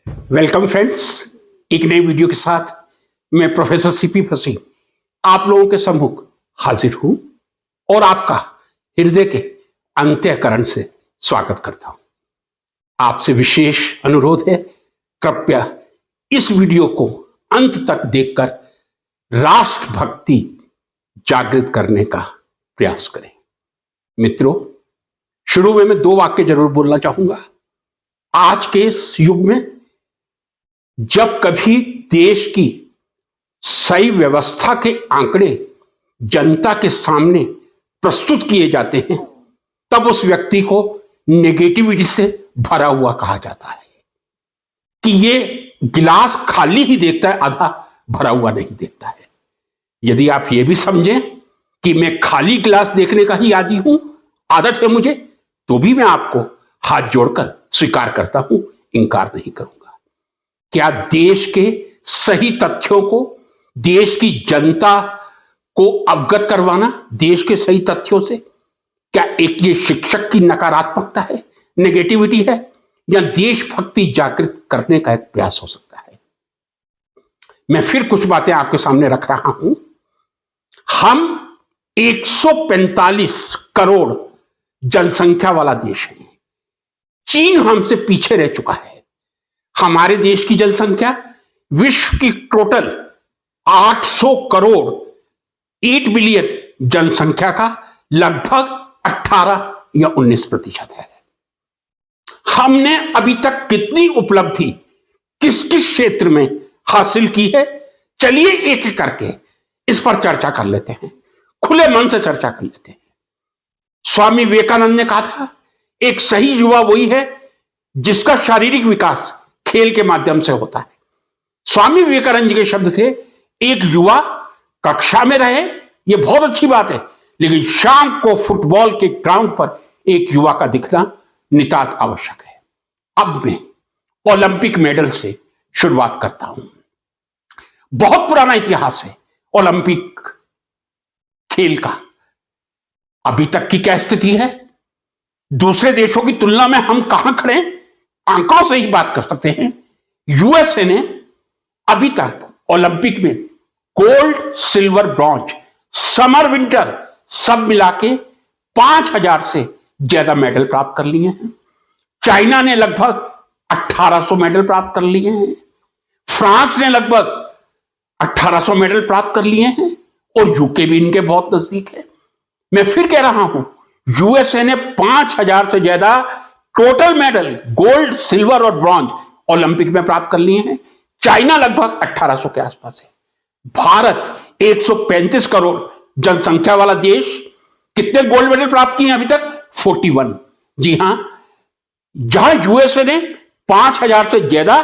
Welcome friends, एक नई video के साथ मैं प्रोफेसर सीपी फसी आप लोगों के सम्मुख हाजिर हूं और आपका हृदय के अंतःकरण से स्वागत करता हूं। आपसे विशेष अनुरोध है, कृपया इस वीडियो को अंत तक देखकर राष्ट्रभक्ति जागृत करने का प्रयास करें। मित्रों, शुरू में मैं 2 वाक्य जरूर बोलना चाहूंगा। आज के इस युग में जब कभी देश की सही व्यवस्था के आंकड़े जनता के सामने प्रस्तुत किए जाते हैं, तब उस व्यक्ति को नेगेटिविटी से भरा हुआ कहा जाता है कि ये गिलास खाली ही देखता है, आधा भरा हुआ नहीं देखता है। यदि आप ये भी समझें कि मैं खाली गिलास देखने का ही आदी हूं, आदत है मुझे, तो भी मैं आपको हाथ जोड़कर स्वीकार करता हूं, इंकार नहीं करूंगा। क्या देश के सही तथ्यों को देश की जनता को अवगत करवाना, देश के सही तथ्यों से, क्या एक ये शिक्षक की नकारात्मकता है, नेगेटिविटी है, या देशभक्ति जागृत करने का एक प्रयास हो सकता है? मैं फिर कुछ बातें आपके सामने रख रहा हूं। हम 145 करोड़ जनसंख्या वाला देश है। चीन हमसे पीछे रह चुका है। हमारे देश की जनसंख्या विश्व की टोटल 800 करोड़ 8 बिलियन जनसंख्या का लगभग 18 या 19% है। हमने अभी तक कितनी उपलब्धि किस किस क्षेत्र में हासिल की है, चलिए एक एक करके इस पर चर्चा कर लेते हैं, खुले मन से चर्चा कर लेते हैं। स्वामी विवेकानंद ने कहा था, एक सही युवा वही है जिसका शारीरिक विकास खेल के माध्यम से होता है। स्वामी विवेकानंद जी के शब्द थे, एक युवा कक्षा में रहे, यह बहुत अच्छी बात है, लेकिन शाम को फुटबॉल के ग्राउंड पर एक युवा का दिखना नितांत आवश्यक है। अब मैं ओलंपिक मेडल से शुरुआत करता हूं। बहुत पुराना इतिहास है ओलंपिक खेल का। अभी तक की क्या स्थिति है, दूसरे देशों की तुलना में हम कहां खड़े हैं, आंकड़ों से ही बात कर सकते हैं। यूएसए ने अभी तक ओलंपिक में gold, silver, bronze, summer, winter सब मिला के 5000 से ज्यादा मेडल प्राप्त कर लिए हैं। चाइना ने लगभग 1800 मेडल प्राप्त कर लिए हैं। फ्रांस ने लगभग 1800 मेडल प्राप्त कर लिए हैं और यूके भी इनके बहुत नजदीक है। मैं फिर कह रहा हूं, यूएसए ने 5000 से ज्यादा टोटल मेडल गोल्ड, सिल्वर और ब्रॉन्ज ओलंपिक में प्राप्त कर लिए हैं। चाइना लगभग 1800 के आसपास है। भारत 135 करोड़ जनसंख्या वाला देश, कितने गोल्ड मेडल प्राप्त किए हैं अभी तक? 41। जी हां, जहां यूएसए ने 5000 से ज्यादा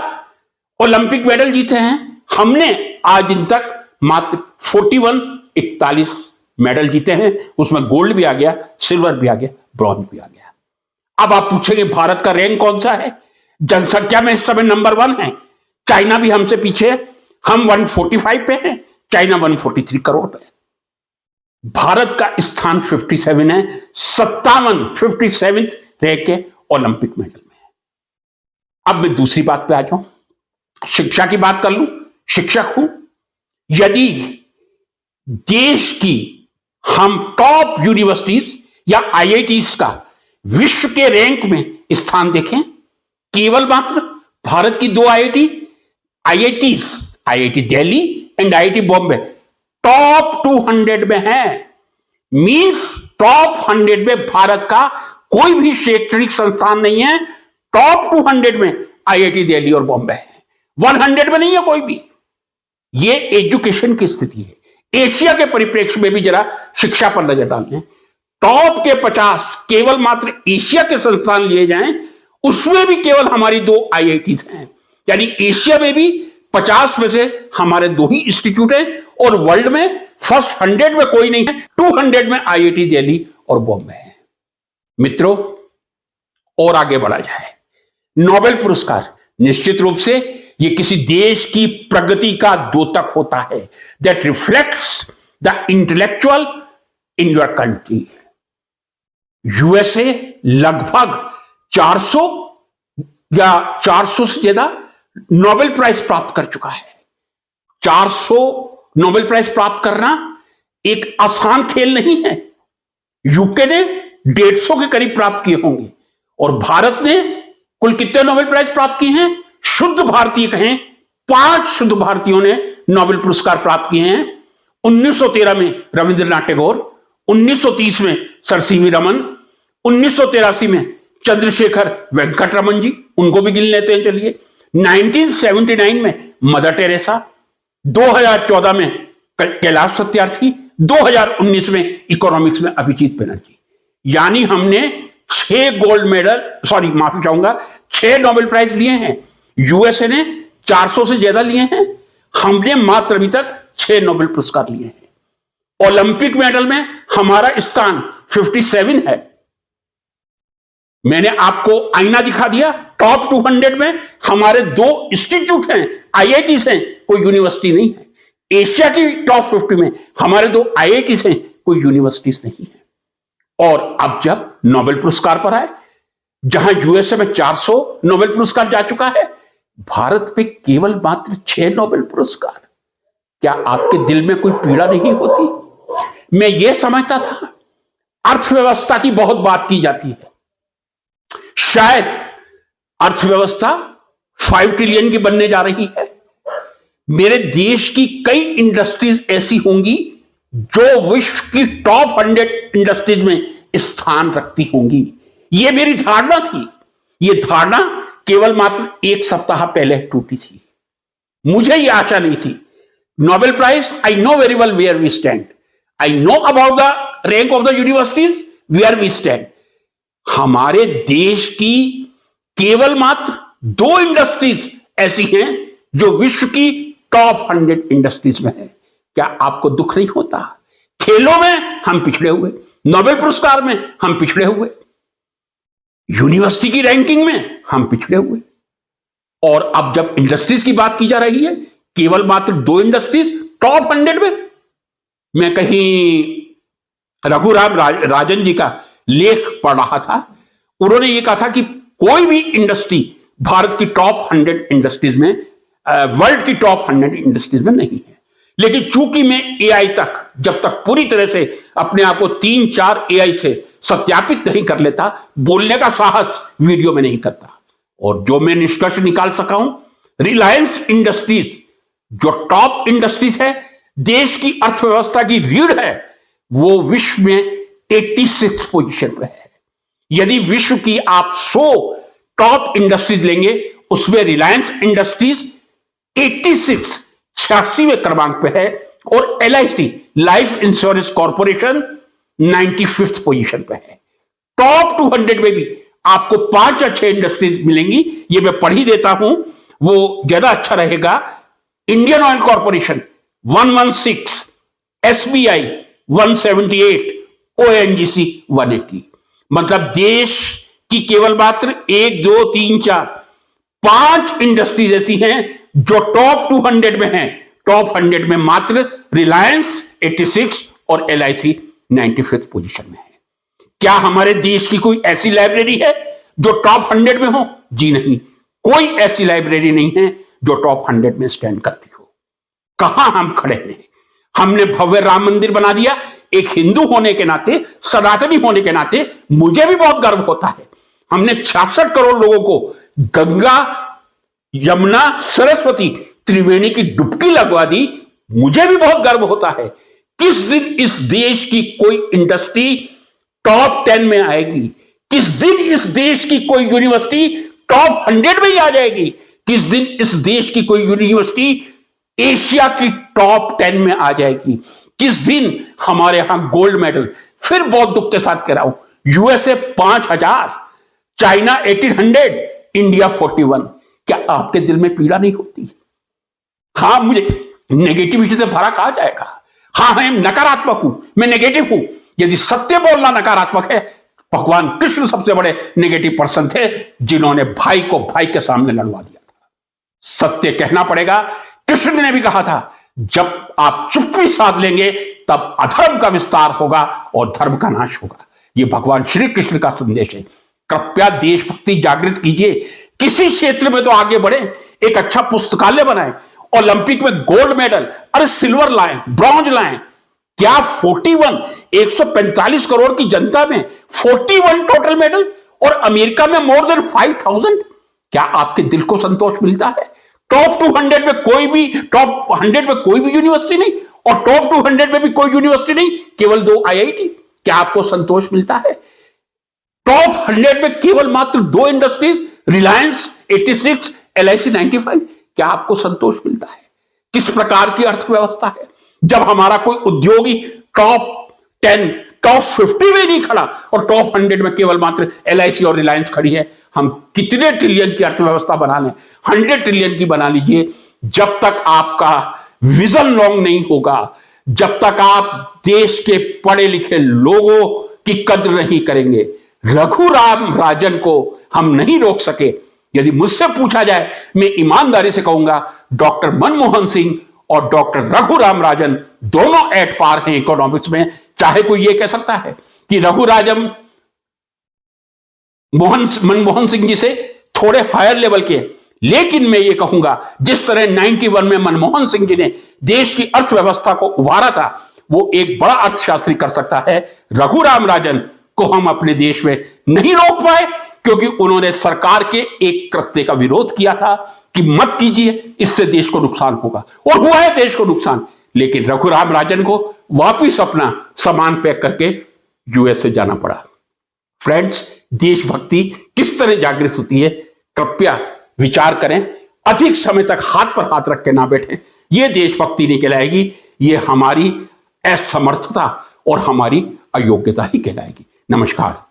ओलंपिक मेडल जीते हैं, हमने आज दिन तक मात्र 41 मेडल जीते हैं। उसमें गोल्ड भी आ गया, सिल्वर भी आ गया, ब्रॉन्ज भी आ गया। अब आप पूछेंगे भारत का रैंक कौन सा है? जनसंख्या में इस समय नंबर 1 है। चाइना भी हमसे पीछे है। हम 145 पे हैं, चाइना 143 करोड़ पे है। भारत का स्थान 57 है, 57 रह के ओलंपिक मेडल में है। अब मैं दूसरी बात पे आ जाऊं, शिक्षा की बात कर लूं। शिक्षक हूं। यदि देश की हम टॉप यूनिवर्सिटीज या आईआईटीज का विश्व के रैंक में स्थान देखें, केवल मात्र भारत की 2 IITs, IIT Delhi and IIT Bombay top 200 में है। मींस टॉप 100 में भारत का कोई भी शैक्षणिक संस्थान नहीं है। टॉप 200 में आईआईटी दिल्ली और बॉम्बे है, 100 में नहीं है कोई भी। ये एजुकेशन की स्थिति है। एशिया के परिप्रेक्ष्य में भी जरा शिक्षा पर नजर डाल लें। टॉप के 50 केवल मात्र एशिया के संस्थान लिए जाएं, उसमें भी केवल हमारी 2 आईआईटीज हैं। यानी एशिया में भी 50 में से हमारे 2 ही इंस्टीट्यूट हैं और वर्ल्ड में फर्स्ट 100 में कोई नहीं है। 200 में आईआईटी दिल्ली और बॉम्बे है। मित्रों, और आगे बढ़ा जाए, नोबेल पुरस्कार निश्चित रूप से ये किसी देश की प्रगति का द्योतक होता है, that reflects the intellectual in your country. USA लगभग 400 या 400 से ज्यादा नोबेल प्राइज प्राप्त कर चुका है। 400 नोबेल प्राइज प्राप्त करना एक आसान खेल नहीं है। यूके ने 150 के करीब प्राप्त किए होंगे और भारत ने कुल कितने नोबेल प्राइज प्राप्त किए हैं? शुद्ध भारतीय कहें 5 शुद्ध भारतीयों ने नोबेल पुरस्कार प्राप्त किए हैं। 1913 में रविंद्रनाथ टैगोर, 1930 में सर सीवी रमन, 1983 में चंद्रशेखर वेंकट रमन जी, उनको भी गिन लेते हैं चलिए। 1979 में मदर टेरेसा, 2014 में कैलाश सत्यार्थी, 2019 में इकोनॉमिक्स में अभिजीत बनर्जी। यानी हमने 6 गोल्ड मेडल, सॉरी माफी चाहूंगा, 6 नोबेल प्राइज लिए हैं। यूएसए ने 400 से ज्यादा लिए हैं, हमने मात्र अभी तक 6 नोबेल पुरस्कार लिए हैं। ओलंपिक मेडल में हमारा स्थान 57 है। मैंने आपको आईना दिखा दिया। टॉप 200 में हमारे 2 इंस्टीट्यूट हैं, आईआईटीज हैं, कोई यूनिवर्सिटी नहीं है। एशिया की टॉप 50 में हमारे 2 आईआईटीज हैं, कोई यूनिवर्सिटीज नहीं है। और अब जब नोबेल पुरस्कार पर आए, जहां यूएसए में 400 नोबेल पुरस्कार जा चुका है, भारत में केवल मात्र 6 नोबेल पुरस्कार। क्या आपके दिल में कोई पीड़ा नहीं होती? मैं यह समझता था अर्थव्यवस्था की बहुत बात की जाती है, शायद अर्थव्यवस्था 5 ट्रिलियन की बनने जा रही है। मेरे देश की कई इंडस्ट्रीज ऐसी होंगी जो विश्व की टॉप 100 इंडस्ट्रीज में स्थान रखती होंगी। यह मेरी धारणा थी। यह धारणा केवल मात्र 1 सप्ताह पहले टूटी थी। मुझे यह आशा नहीं थी। Nobel prize, I know very well where we stand, I know about the rank of the universities where we stand. हमारे देश की केवल मात्र 2 इंडस्ट्रीज ऐसी हैं जो विश्व की टॉप 100 इंडस्ट्रीज में है। क्या आपको दुख नहीं होता? खेलों में हम पिछड़े हुए, नोबेल पुरस्कार में हम पिछड़े हुए, यूनिवर्सिटी की रैंकिंग में हम पिछड़े हुए, और अब जब इंडस्ट्रीज की बात की जा रही है, केवल मात्र 2 इंडस्ट्रीज टॉप 100 में। मैं कहीं रघुराम राजन जी का लेख पढ़ रहा था। उन्होंने यह कहा था कि कोई भी इंडस्ट्री भारत की टॉप 100 इंडस्ट्रीज में, वर्ल्ड की टॉप 100 इंडस्ट्रीज में नहीं है। लेकिन चूंकि मैं एआई तक जब तक पूरी तरह से अपने आप को 3-4 एआई से सत्यापित नहीं कर लेता, बोलने का साहस वीडियो में नहीं करता। और जो मैं निष्कर्ष निकाल सका हूं, रिलायंस इंडस्ट्रीज जो टॉप इंडस्ट्रीज है, देश की अर्थव्यवस्था की रीढ़ है, वो विश्व में 86 पोजीशन पर है। यदि विश्व की आप 100 टॉप इंडस्ट्रीज लेंगे, उसमें रिलायंस इंडस्ट्रीज 86वें क्रमांक पे है, और LIC life insurance corporation 95th position पे है। टॉप 200 में भी आपको 5 या 6 इंडस्ट्रीज मिलेंगी। ये मैं पढ़ ही देता हूं, वो ज्यादा अच्छा रहेगा। Indian oil corporation 116, SBI 178, ONGC 180। मतलब देश की केवल मात्र 1, 2, 3, 4, 5 इंडस्ट्रीज ऐसी हैं जो टॉप 200 में हैं। टॉप 100 में मात्र रिलायंस 86 और एलआईसी 95th पोजीशन में है। क्या हमारे देश की कोई ऐसी लाइब्रेरी है जो टॉप 100 में हो? जी नहीं, कोई ऐसी लाइब्रेरी नहीं है जो टॉप 100 में स्टैंड करती हो। कहां हम खड़े हैं? हमने भव्य राम मंदिर बना दिया। एक हिंदू होने के नाते, सनातनी होने के नाते मुझे भी बहुत गर्व होता है। हमने 66 करोड़ लोगों को गंगा, यमुना, सरस्वती, त्रिवेणी की डुबकी लगवा दी। मुझे भी बहुत गर्व होता है। किस दिन इस देश की कोई इंडस्ट्री टॉप 10 में आएगी? किस दिन इस देश की कोई यूनिवर्सिटी टॉप 100 में ही आ जाएगी? किस दिन इस देश की कोई यूनिवर्सिटी एशिया की टॉप 10 में आ जाएगी? किस दिन हमारे यहां गोल्ड मेडल, फिर बहुत दुख के साथ कह रहा हूं, यूएसए 5000, चाइना 1800, इंडिया 41। क्या आपके दिल में पीड़ा नहीं होती? हां, मुझे नेगेटिविटी से भरा कहा जाएगा। हां, मैं नकारात्मक हूं, मैं नेगेटिव हूं। यदि सत्य बोलना नकारात्मक है, भगवान कृष्ण सबसे बड़े नेगेटिव पर्सन थे, जिन्होंने भाई को भाई के सामने लड़वा दिया था। सत्य कहना पड़ेगा। कृष्ण ने भी कहा था, जब आप चुप्पी साध लेंगे तब अधर्म का विस्तार होगा और धर्म का नाश होगा। यह भगवान श्री कृष्ण का संदेश है। कृपया देशभक्ति जागृत कीजिए। किसी क्षेत्र में तो आगे बढ़े। एक अच्छा पुस्तकालय बनाएं, ओलंपिक में गोल्ड मेडल, अरे सिल्वर लाएं, ब्रॉन्ज लाएं। क्या 41 145 करोड़ की जनता में 41 टोटल मेडल, और अमेरिका में मोर देन 5000। क्या आपके दिल को संतोष मिलता है? टॉप 200 में कोई भी, टॉप 100 में कोई भी यूनिवर्सिटी नहीं, और टॉप 200 में भी कोई यूनिवर्सिटी नहीं, केवल 2 IIT। क्या आपको संतोष मिलता है? टॉप 100 में केवल मात्र 2 इंडस्ट्रीज, रिलायंस 86, LIC 95। क्या आपको संतोष मिलता है? किस प्रकार की अर्थव्यवस्था है जब हमारा कोई उद्योगी टॉप 10, टॉप 50 में नहीं खड़ा और टॉप 100 में केवल मात्र LIC और रिलायंस खड़ी है? हम कितने ट्रिलियन की अर्थव्यवस्था बना लें, 100 ट्रिलियन की बना लीजिए, जब तक आपका विजन लॉन्ग नहीं होगा, जब तक आप देश के पढ़े लिखे लोगों की कद्र नहीं करेंगे, रघुराम राजन को हम नहीं रोक सके। यदि मुझसे पूछा जाए, मैं ईमानदारी से कहूंगा, डॉक्टर मनमोहन सिंह और डॉक्टर रघुराम राजन दोनों एट पार हैं इकोनॉमिक्स में। चाहे कोई यह कह सकता है कि रघुराजन मनमोहन सिंह जी से थोड़े हायर लेवल के, लेकिन मैं ये कहूंगा जिस तरह 91 में मनमोहन सिंह जी ने देश की अर्थव्यवस्था को उभारा था, वो एक बड़ा अर्थशास्त्री कर सकता है। रघुराम राजन को हम अपने देश में नहीं रोक पाए क्योंकि उन्होंने सरकार के एक कृत्य का विरोध किया था कि मत कीजिए, इससे देश को नुकसान होगा, और हुआ है देश को नुकसान। लेकिन रघुराम राजन को वापिस अपना सामान पैक करके USA जाना पड़ा। फ्रेंड्स, देशभक्ति किस तरह जागृत होती है, कृपया विचार करें। अधिक समय तक हाथ पर हाथ रख के ना बैठें। यह देशभक्ति नहीं कहलाएगी, यह हमारी असमर्थता और हमारी अयोग्यता ही कहलाएगी। नमस्कार।